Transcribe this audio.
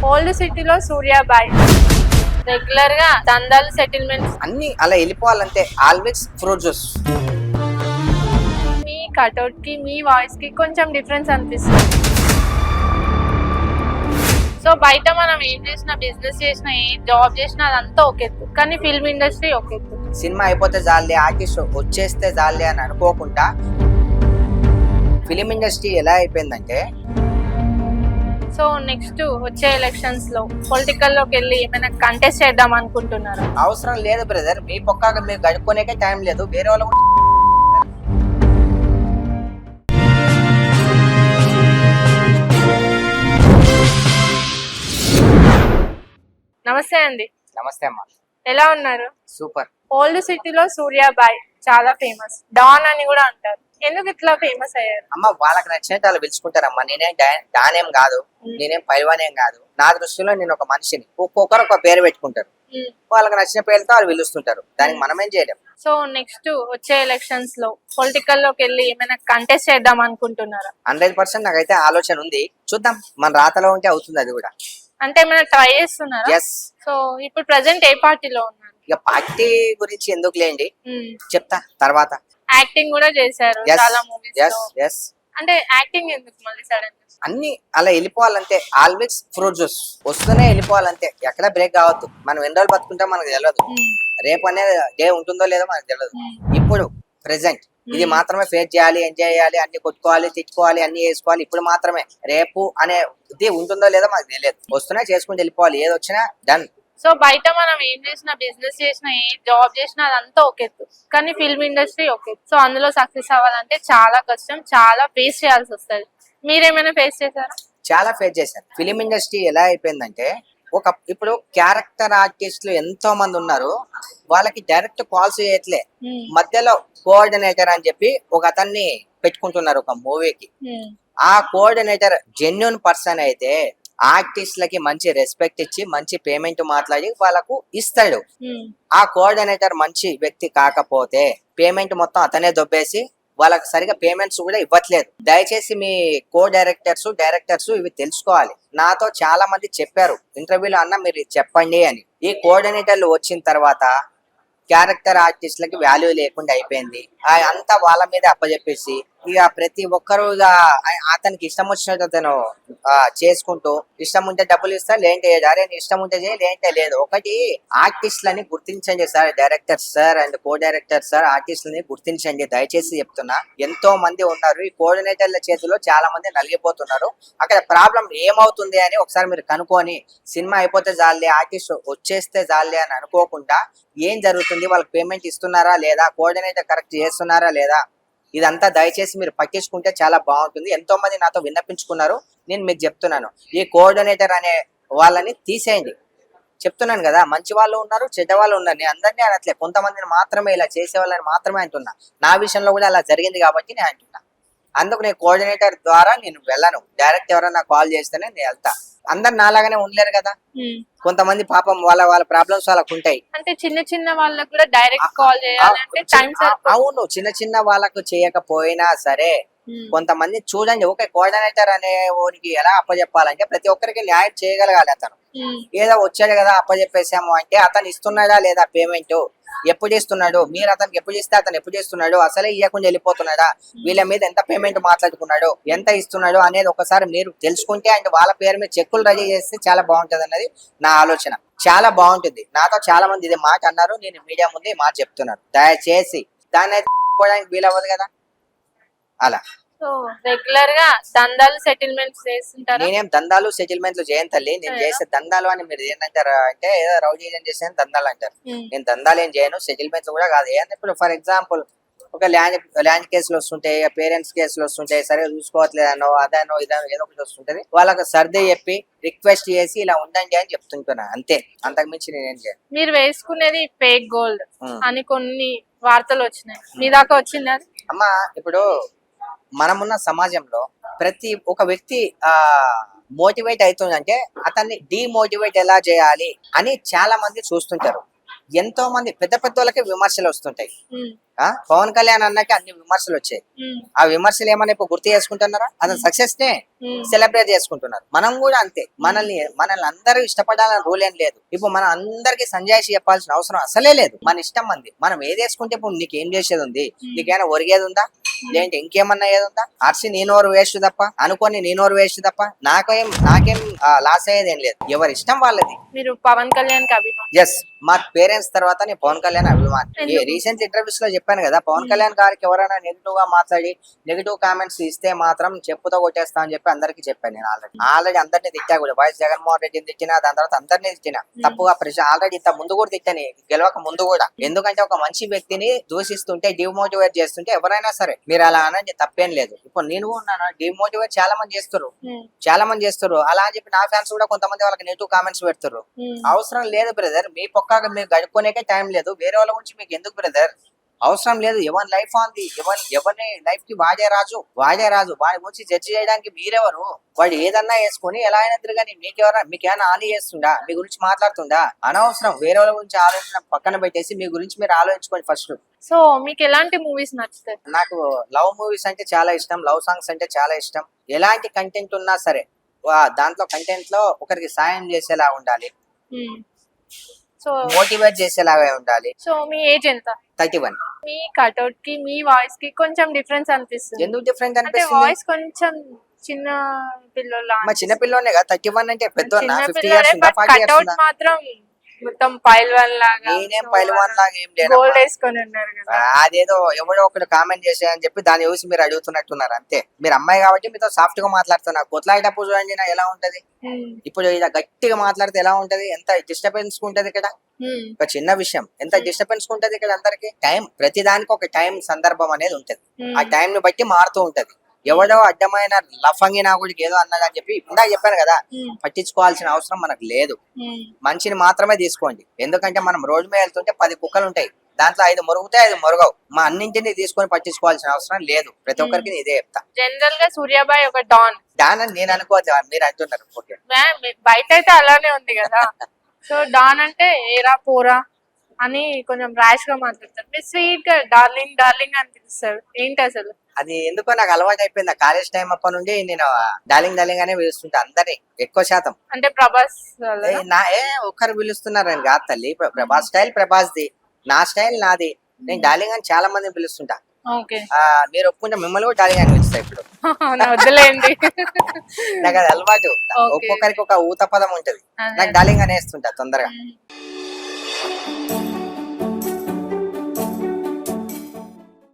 Old సిటీలో సూర్యాబాయ్ regular గా దందాలు సెటిల్మెంట్స్. అన్ని అలా వెళ్ళిపోవాలంటే ఆల్వేస్ ఫ్రూట్ జ్యూస్. మీ కట్అవుట్ కి మీ వాయిస్ కి కొంచెం డిఫరెన్స్ అనిపిస్తుంది. సో బయట మనం ఏం చేసినా, బిజినెస్ చేసినా, ఏం జాబ్ చేసినా అదంతా ఒక ఎత్తు, కానీ ఫిల్మ్ ఇండస్ట్రీ ఒక ఎత్తు. సినిమా అయిపోతే చాలే, ఆర్టిస్ట్ వచ్చేస్తే చాలే అని అనుకోకుండా ఫిలిం ఇండస్ట్రీ ఎలా అయిపోయిందంటే, సో నెక్స్ట్ వచ్చే ఎలక్షన్స్ లో పొలిటికల్ లోకి వెళ్ళి ఏమైనా కంటెస్ట్ చేద్దాం అనుకుంటున్నారు? అవసరం లేదు బ్రదర్. మీ పక్కాగా మీరు గడుపుకునేకే టైం లేదు. వేరే వాళ్ళు కూడా నమస్తే అండి. నమస్తే అమ్మా. ఎలా ఉన్నారు? సూపర్. ఓల్డ్ సిటీలో సూర్యాబాయ్ చాలా ఫేమస్, డాన్ అని కూడా అంటారు. ఎందుకు ఇట్లా ఫేమస్ అయ్యారు? అమ్మ, వాళ్ళకి నచ్చినట్టు వాళ్ళు పిలుచుకుంటారమ్మా. నేనేం దానేం కాదు, నేనేం పైవానేం కాదు. నా దృష్టిలో నేను ఒక మనిషిని. ఒక్కొక్కరు ఒక పేరు పెట్టుకుంటారు, వాళ్ళకి నచ్చిన పేరుతో వాళ్ళు పిలుస్తుంటారు. దానికి మనం ఏం చేయలేం. సో నెక్స్ట్ వచ్చే ఎలక్షన్స్ లో పొలిటికల్ లోకి వెళ్ళి ఏమైనా కంటెస్ట్ చేద్దాం అనుకుంటున్నారా? 100% నాకైతే ఆలోచన ఉంది. చూద్దాం, మన రాతలో ఉంటే అవుతుంది అది కూడా. అంటే ఏమైనా ట్రై చేస్తున్నారా? ఎస్. సో ఇప్పుడు ప్రెసెంట్ ఏ పార్టీలో ఉన్నారు? ఇక పార్టీ గురించి ఎందుకు లేండి, చెప్తా తర్వాత. యాక్టింగ్ కూడా చేశారు Yes. చాలా మూవీస్ ఎస్ లో. ఎస్. అంటే యాక్టింగ్ ఎందుకు మళ్ళీ సడన్? అన్ని అలా వెళ్ళిపోవాలంటే ఆల్వేస్ ఫ్రూట్ జ్యూస్ వస్తూనే వెళ్ళిపోవాలంటే. ఎక్కడ బ్రేక్ కావద్దు. మనం ఎన్ని రోజులు బతుకుంటాం మనకు తెలియదు. రేపు అనేది డే ఉంటుందో లేదో మనకు తెలియదు. ఇప్పుడు ప్రెసెంట్ ఇది మాత్రమే ఫేస్ చేయాలి, ఎంజాయ్ చేయాలి, అన్ని కొట్టుకోవాలి, తెచ్చుకోవాలి, అన్ని వేసుకోవాలి. ఇప్పుడు మాత్రమే. రేపు అనే ఇది ఉంటుందో లేదో మనకు తెలియదు. వస్తూనే చేసుకుంటూ వెళ్ళిపోవాలి. ఏది వచ్చినా డన్. సో బయట మనం ఏం చేసినా, బిజినెస్ చేసినా, ఏ జాబ్ చేసినా అదంతా ఒక ఎత్తు, కానీ ఫిల్మ్ ఇండస్ట్రీ ఒక ఎత్తు. సో అందులో సక్సెస్ అవ్వాలంటే చాలా కష్టం, చాలా ఫేస్ చేయాల్సి వస్తుంది. మీరేమైనా ఫేస్ చేశారా? చాలా ఫేస్ చేశాను. ఫిలిం ఇండస్ట్రీ ఎలా అయిపోయిందంటే, ఇప్పుడు క్యారెక్టర్ ఆర్టిస్టులు ఎంతో మంది ఉన్నారు. వాళ్ళకి డైరెక్ట్ కాల్స్ చేయట్లే, మధ్యలో కోఆర్డినేటర్ అని చెప్పి ఒక అతన్ని పెట్టుకుంటున్నారు ఒక మూవీకి. ఆ కోఆర్డినేటర్ జెన్యున్ పర్సన్ అయితే ఆర్టిస్టులకి మంచి రెస్పెక్ట్ ఇచ్చి మంచి పేమెంట్ మాట్లాడి వాళ్ళకు ఇస్తాడు. ఆ కోఆర్డినేటర్ మంచి వ్యక్తి కాకపోతే పేమెంట్ మొత్తం అతనే దొబ్బేసి వాళ్ళకి సరిగా పేమెంట్స్ కూడా ఇవ్వట్లేదు. దయచేసి మీ డైరెక్టర్స్ ఇవి తెలుసుకోవాలి. నాతో చాలా మంది చెప్పారు ఇంటర్వ్యూలో, అన్న మీరు చెప్పండి అని. ఈ కోఆర్డినేటర్లు వచ్చిన తర్వాత క్యారెక్టర్ ఆర్టిస్టులకి వాల్యూ లేకుండా అయిపోయింది. అంతా వాళ్ళ మీద అప్పచెప్పేసి ఇక ప్రతి ఒక్కరు ఇక అతనికి ఇష్టం వచ్చినట్టు అతను చేసుకుంటూ, ఇష్టం ఉంటే డబ్బులు ఇస్తా, లేంటే అరే నీ ఇష్టం ఉంటే చేయి, లేంటే లేదు. ఒకటి ఆర్టిస్టులని గుర్తించండి sir, director sir and co director sir, ఆర్టిస్టులని గుర్తించండి దయచేసి చెప్తున్నా. ఎంతో మంది ఉన్నారు, ఈ కోఆర్డినేటర్ల చేతిలో చాలా మంది నలిగిపోతున్నారు. అక్కడ ప్రాబ్లం ఏమవుతుంది అని ఒకసారి మీరు కనుక్కొని, సినిమా అయిపోతే చాలే, ఆర్టిస్ట్ వచ్చేస్తే చాలే అని అనుకోకుండా ఏం జరుగుతుంది, వాళ్ళకి పేమెంట్ ఇస్తున్నారా లేదా, కోఆర్డినేటర్ కరెక్ట్ చేస్తున్నారా లేదా, ఇదంతా దయచేసి మీరు పట్టించుకుంటే చాలా బాగుంటుంది. ఎంతో మంది నాతో విన్నపించుకున్నారు. నేను మీకు చెప్తున్నాను, ఈ కోఆర్డినేటర్ అనే వాళ్ళని తీసేయండి. చెప్తున్నాను కదా, మంచి వాళ్ళు ఉన్నారు, చెడ్డ వాళ్ళు ఉన్నారు. నేను అందరినీ అనట్లే, కొంతమందిని మాత్రమే, ఇలా చేసే వాళ్ళని మాత్రమే అంటున్నా. నా విషయంలో కూడా అలా జరిగింది కాబట్టి నేను అంటున్నా. అందుకు నేను కోఆర్డినేటర్ ద్వారా నేను వెళ్ళను. డైరెక్ట్ ఎవరైనా కాల్ చేస్తేనే నేను వెళ్తా. అందరు నాలాగానే ఉండలేరు కదా, కొంతమంది పాపం వాళ్ళ ప్రాబ్లమ్స్ వాళ్ళకు ఉంటాయి. అంటే చిన్న చిన్న వాళ్ళకి కూడా డైరెక్ట్ కాల్ చేయాలంటే టైం సరిపోదు. అవును, చిన్న వాళ్ళకు చేయకపోయినా సరే కొంతమంది చూడండి. ఓకే, కోఆర్డినేటర్ అనే ఓనికి ఎలా అప్పచెప్పాలంటే ప్రతి ఒక్కరికి న్యాయం చేయగలగాలి. అతను ఏదో వచ్చాడు కదా అప్పచెప్పేసాము అంటే అతను ఇస్తున్నాడా లేదా పేమెంట్, ఎప్పుడు ఇస్తున్నాడు, మీరు అతనికి ఎప్పుడు ఇస్తే అతను ఎప్పుడు ఇస్తున్నాడు, అసలే ఇవ్వకుండా వెళ్ళిపోతున్నాడా, వీళ్ళ మీద ఎంత పేమెంట్ మాట్లాడుకున్నాడు, ఎంత ఇస్తున్నాడు అనేది ఒకసారి మీరు తెలుసుకుంటే అండ్ వాళ్ళ పేరు మీద చెక్కులు రెడీ చేస్తే చాలా బాగుంటది అన్నది నా ఆలోచన. చాలా బాగుంటుంది. నాతో చాలా మంది ఇదే మాట అన్నారు, నేను మీడియా ముందు ఈ మాట చెప్తున్నాను. దయచేసి దాన్ని అయితే వీలవ్వదు కదా అలా. సో రెగ్యులర్ గా దందాలు సెటిల్మెంట్స్ చేస్తుంటారు? నేనేం దందాలు సెటిల్మెంట్లు చేయను తల్లి. నేను చేసే దందాలు అని మీరు ఏంటంటారు అంటే, ఏదో రౌడీజం చేసే దందాలు అంటారు. నేను దందాలు ఏం చేయను, సెటిల్మెంట్స్ కూడా కాదు. ఏంటంటే ఇప్పుడు ఫర్ ఎగ్జాంపుల్ ఒక ల్యాండ్ కేసులు వస్తుంటాయి, పేరెంట్స్ కేసులు వస్తుంటాయి, సరే చూసుకోవట్లేదనో అదనో ఇదనో ఏదో ఒకటి వస్తుంటది. వాళ్ళకి సర్దే చెప్పి రిక్వెస్ట్ చేసి ఇలా ఉండండి అని చెప్తుంటున్నా, అంతే. అంతకు మించి నేనేం చేయను. మీరు వేసుకునేది ఫేక్ గోల్డ్ అని కొన్ని వార్తలు వచ్చినాయి, మీ దాకా వచ్చింది అది? అమ్మా, ఇప్పుడు మనమున్న సమాజంలో ప్రతి ఒక వ్యక్తి మోటివేట్ అవుతుందంటే అతన్ని డిమోటివేట్ ఎలా చేయాలి అని చాలా మంది చూస్తుంటారు. ఎంతో మంది పెద్ద పెద్ద వాళ్ళకి విమర్శలు వస్తుంటాయి. పవన్ కళ్యాణ్ అన్నకి అన్ని విమర్శలు వచ్చాయి. ఆ విమర్శలు ఏమన్నా ఇప్పుడు గుర్తు చేసుకుంటున్నారా? అతను సక్సెస్ నే సెలబ్రేట్ చేసుకుంటున్నారు. మనం కూడా అంతే. మనల్ని అందరూ ఇష్టపడాలని రూల్ ఏం లేదు. ఇప్పుడు మనం అందరికి సంజాయిషి చెప్పాల్సిన అవసరం అసలే లేదు. మన ఇష్టం మంది మనం ఏది వేసుకుంటే ఇప్పుడు నీకేం చేసేది ఉంది? నీకేమైనా ఒరిగేది ఉందా? ఏంటి ఇంకేమన్నా ఏది ఉందా? అర్సి నీ నోరు వేస్ట్ తప్ప, అనుకోని నీ నోరు వేస్ట్ తప్ప నాకేం లాస్ అయ్యేది ఏం లేదు. ఎవరి ఇష్టం వాళ్ళది. మీరు పవన్ కళ్యాణ్ కి అభిమాని? ఎస్, మా పేరెంట్స్ తర్వాత నేను పవన్ కళ్యాణ్ అభిమాని. రీసెంట్ ఇంటర్వ్యూస్ లో చెప్పాను కదా, పవన్ కళ్యాణ్ గారికి ఎవరైనా నెగిటివ్ గా మాట్లాడి నెగిటివ్ కామెంట్స్ ఇస్తే మాత్రం చెప్పుతో కొట్టేస్తా అని చెప్పి అందరికి చెప్పాను. నేను ఆల్రెడీ అందరినీ తిట్టా కూడా. వైఎస్ జగన్మోహన్ రెడ్డిని తిట్టినా, దాని తర్వాత అందరినీ తిట్టినా. తప్పుగా ఆల్రెడీ ఇంత ముందు కూడా తిట్టాను, గెలవక ముందు కూడా. ఎందుకంటే ఒక మంచి వ్యక్తిని దూషిస్తుంటే, డిమోటివేట్ చేస్తుంటే ఎవరైనా సరే మీరు అలా అనండి, తప్పేం లేదు. ఇప్పుడు నేను ఉన్నాను, డిమోటివేట్ చాలా మంది చేస్తారు. అలా అని చెప్పి నా ఫ్యాన్స్ కూడా కొంతమంది వాళ్ళకి నెగిటివ్ కామెంట్స్ పెడతారు. అవసరం లేదు బ్రదర్. మీ పక్కాగా మీరు గడుపుకునేకే టైం లేదు. వేరే వాళ్ళ గురించి మీకు ఎందుకు బ్రదర్? అవసరం లేదు. ఎవరి లైఫ్ ఆంది, ఎవరిని లైఫ్ కి వాడే రాజు. వాడి గురించి జడ్జి చేయడానికి మీరెవరు? వాడు ఏదన్నా వేసుకొని ఎలా అయినా తిరగని మీకేమైనా హాని చేస్తుండా? మీ గురించి మాట్లాడుతుండా? అనవసరం. వేరే వాళ్ళ గురించి ఆలోచన పక్కన పెట్టేసి మీ గురించి మీరు ఆలోచించుకోండి ఫస్ట్. సో మీకు ఎలాంటి మూవీస్ నచ్చుతాయి? నాకు లవ్ మూవీస్ అంటే చాలా ఇష్టం. లవ్ సాంగ్స్ అంటే చాలా ఇష్టం. ఎలాంటి కంటెంట్ ఉన్నా సరే దాంట్లో కంటెంట్ లో ఒకరికి సాయం చేసేలా ఉండాలి, సో మోటివేట్ చేసేలాగా ఉండాలి. సో మీ ఏజ్ ఎంత? 31. మీ కట్అవుట్ కి మీ వాయిస్ కి కొంచెం డిఫరెన్స్ అనిపిస్తుంది. ఎందుకు డిఫరెంట్ అంటే అనిపిస్తుంది? వాయిస్ కొంచెం చిన్న పిల్లోళ్ళ మా చిన్న పిల్లోనే కదా. 31 అంటే పెద్ద 50 years ఉందా, 40 years కట్అవుట్ ఉందా? మాత్రం మొత్తం పైల్వాన్ లాగా, నేనేం పైల్వాన్ లాగా ఏం లేదు. గోల్డ్ వేసుకొని ఉన్నారు కదా. అదేదో ఎవడో ఒకటి కామెంట్ చేసాయని చెప్పి దాన్ని చూసి మీరు అడుగుతున్నట్టున్నారు అంతే. మీరు అమ్మాయి కాబట్టి మీతో సాఫ్ట్ గా మాట్లాడుతున్నారు. కొట్లాడేటప్పుడు చూడండి నా ఎలా ఉంటది. ఇప్పుడు ఇలా గట్టిగా మాట్లాడితే ఎలా ఉంటది? ఎంత డిస్టర్బెన్స్ ఉంటది ఇక్కడ. ఒక చిన్న విషయం ఎంత డిస్టర్బెన్స్ ఉంటది ఇక్కడ. అందరికి టైం, ప్రతి దానికి ఒక టైం సందర్భం అనేది ఉంటది. ఆ టైం ని బట్టి మారుతూ ఉంటది. ఎవడో అడ్డమైన లఫంగి నా గుడికి ఏదో అన్నదని చెప్పి ఇందాక చెప్పాను కదా, పట్టించుకోవాల్సిన అవసరం మనకు లేదు. మంచిని మాత్రమే తీసుకోండి. ఎందుకంటే మనం రోడ్డు మీద వెళ్తుంటే 10 కుక్కలు ఉంటాయి. దాంట్లో 5 మురుగుతాయి, 5 మురుగవు. మా అన్నింటినీ తీసుకొని పట్టించుకోవాల్సిన అవసరం లేదు. ప్రతి ఒక్కరికి ఇదే చెప్తా. జనరల్ గా సూర్యాబాయ్ ఒక డాన్ అని నేను అనుకోవద్దు, మీరు అంటున్నారు. ఓకే, బయట అయితే అలానే ఉంది కదా. సో డాన్ అంటే ఏరా పోరా అని కొంచెం ర్యాష్ గా మాట్లాడతారు. మీరు స్వీట్ గా డార్లింగ్ అని పిలుస్తారు. ఏంటి అసలు? అది ఎందుకో నాకు అలవాటు అయిపోయింది. కాలేజ్ టైం అప్పటి నుండి నేను డార్లింగ్ అనే పిలుస్తుంటా అందరినీ ఎక్కువ శాతం. అంటే ప్రభాస్ ఒక్కరు పిలుస్తున్నారని కాదు తల్లి. ప్రభాస్ స్టైల్ ప్రభాస్ది, నా స్టైల్ నాది. నేను డార్లింగ్ అని చాలా మందిని పిలుస్తుంటా. మీరు ఒప్పుకుంటే మిమ్మల్ని కూడా డార్లింగ్ అని పిలుస్తా ఇప్పుడు. వద్దులేండి. నాకు అది అలవాటు. ఒక్కొక్కరికి ఒక ఊత పదం ఉంటది. నాకు డార్లింగ్ అనేస్తుంటా తొందరగా.